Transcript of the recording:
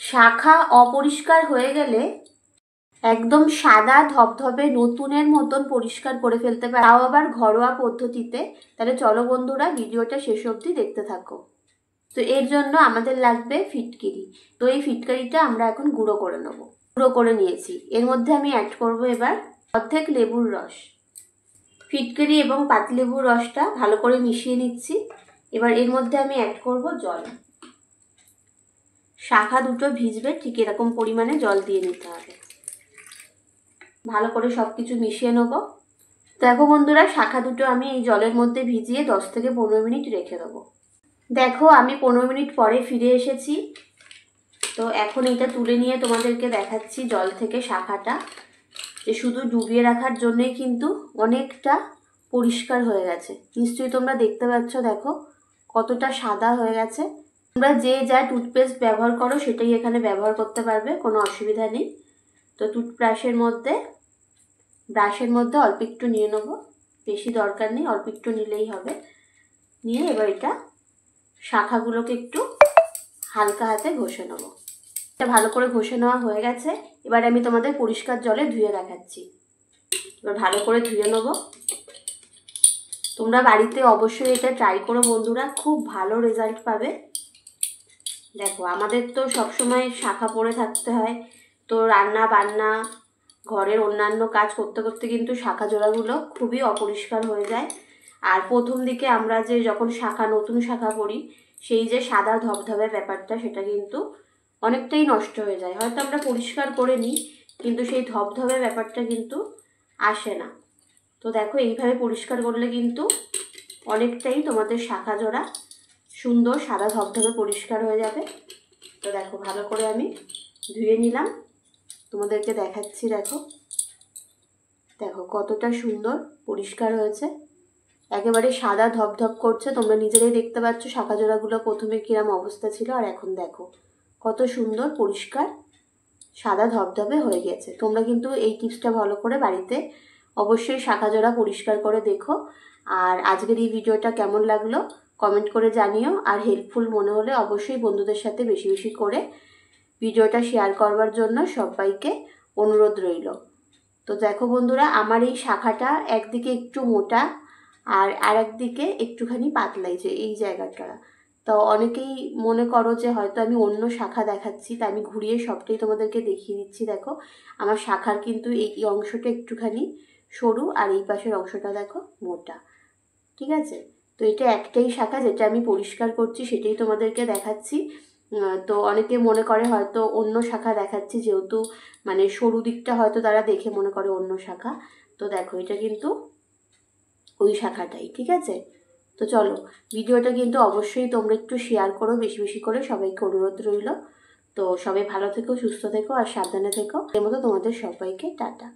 শাখা অপরিষ্কার হয়ে গেলে একদম সাদা ধবধবে নতুনের মতন পরিষ্কার করে ফেলতে পারে, তাও আবার ঘরোয়া পদ্ধতিতে। তাহলে চলো বন্ধুরা, ভিডিওটা শেষ অবধি দেখতে থাকো। তো এর জন্য আমাদের লাগবে ফিটকিরি। তো এই ফিটকারিটা আমরা এখন গুঁড়ো করে নেবো। গুঁড়ো করে নিয়েছি। এর মধ্যে আমি অ্যাড করব এবার অর্ধেক লেবুর রস। ফিটকারি এবং পাতিলেবুর রসটা ভালো করে মিশিয়ে নিচ্ছি। এবার এর মধ্যে আমি অ্যাড করব জল। শাখা দুটো ভিজবে ঠিক এরকম পরিমাণে জল দিয়ে নিতে হবে। ভালো করে সব কিছু মিশিয়ে নেব। দেখো বন্ধুরা, শাখা দুটো আমি এই জলের মধ্যে ভিজিয়ে 10 থেকে 15 মিনিট রেখে দেবো। দেখো আমি 15 মিনিট পরে ফিরে এসেছি। তো এখন এটা তুলে নিয়ে তোমাদেরকে দেখাচ্ছি জল থেকে শাখাটা, যে শুধু ডুবিয়ে রাখার জন্যই কিন্তু অনেকটা পরিষ্কার হয়ে গেছে। নিশ্চয়ই তোমরা দেখতে পাচ্ছ, দেখো কতটা সাদা হয়ে গেছে। তোমরা যে যা টুথপেস্ট ব্যবহার করো সেটাই এখানে ব্যবহার করতে পারবে, কোনো অসুবিধা নেই। তো টুথব্রাশের মধ্যে অল্প একটু নিয়ে নেবো, বেশি দরকার নেই, অল্প একটু নিলেই হবে। নিয়ে এবার এটা শাখাগুলোকে একটু হালকা হাতে ঘষে নেবো। এটা ভালো করে ঘষে নেওয়া হয়ে গেছে। এবার আমি তোমাদের পরিষ্কার জলে ধুয়ে দেখাচ্ছি। এবার ভালো করে ধুয়ে নেবো। তোমরা বাড়িতে অবশ্যই এটা ট্রাই করো বন্ধুরা, খুব ভালো রেজাল্ট পাবে। দেখো আমাদের তো সবসময় শাখা পরে থাকতে হয়, তো রান্না বান্না ঘরের অন্যান্য কাজ করতে করতে কিন্তু শাখা জোড়াগুলো খুবই অপরিষ্কার হয়ে যায়। আর প্রথম দিকে আমরা যে যখন নতুন শাখা পরি, সেই যে সাদা ধবধবে ব্যাপারটা সেটা কিন্তু অনেকটাই নষ্ট হয়ে যায়। হয়তো আমরা পরিষ্কার করে নিই, কিন্তু সেই ধবধবে ব্যাপারটা কিন্তু আসে না। তো দেখো এইভাবে পরিষ্কার করলে কিন্তু অনেকটাই তোমাদের শাখা জোড়া সুন্দর সাদা ধবধবে পরিষ্কার হয়ে যাবে। তো দেখো ভালো করে আমি ধুয়ে নিলাম, তোমাদেরকে দেখাচ্ছি। দেখো দেখো কতটা সুন্দর পরিষ্কার হয়েছে, একেবারে সাদা ধবধব করছে। তোমরা নিজেরাই দেখতে পাচ্ছ শাখা জোড়াগুলো প্রথমে কিরম অবস্থা ছিল, আর এখন দেখো কত সুন্দর পরিষ্কার সাদা ধবধবে হয়ে গেছে। তোমরা কিন্তু এই টিপসটা ভালো করে বাড়িতে অবশ্যই শাখা জোড়া পরিষ্কার করে দেখো। আর আজকের এই ভিডিওটা কেমন লাগলো কমেন্ট করে জানিও। আর হেল্পফুল মনে হলে অবশ্যই বন্ধুদের সাথে বেশি বেশি করে ভিডিওটা শেয়ার করবার জন্য সবাইকে অনুরোধ রইল। তো দেখো বন্ধুরা, আমার এই শাখাটা একদিকে একটু মোটা আর একদিকে একটুখানি পাতলাই, যে এই জায়গাটা। তো অনেকেই মনে করো যে হয়তো আমি অন্য শাখা দেখাচ্ছি, তা আমি ঘুরিয়ে সবটাই তোমাদেরকে দেখিয়ে দিচ্ছি। দেখো আমার শাখার কিন্তু এই অংশটা একটুখানি সরু, আর এই পাশের অংশটা দেখো মোটা। ঠিক আছে, তো এটা একটাই শাখা যেটা আমি পরিষ্কার করছি, সেটাই তোমাদেরকে দেখাচ্ছি। তো অনেকে মনে করে হয়তো অন্য শাখা দেখাচ্ছি, যেহেতু মানে সরু দিকটা হয়তো তারা দেখে মনে করে অন্য শাখা। তো দেখো এটা কিন্তু ওই শাখাটাই। ঠিক আছে, তো চলো ভিডিওটা কিন্তু অবশ্যই তোমরা একটু শেয়ার করো বেশি বেশি করে, সবাইকে অনুরোধ রইল। তো সবাই ভালো থেকো, সুস্থ থেকো আর সাবধানে থেকো। এর মতো তোমাদের সবাইকে টাটা।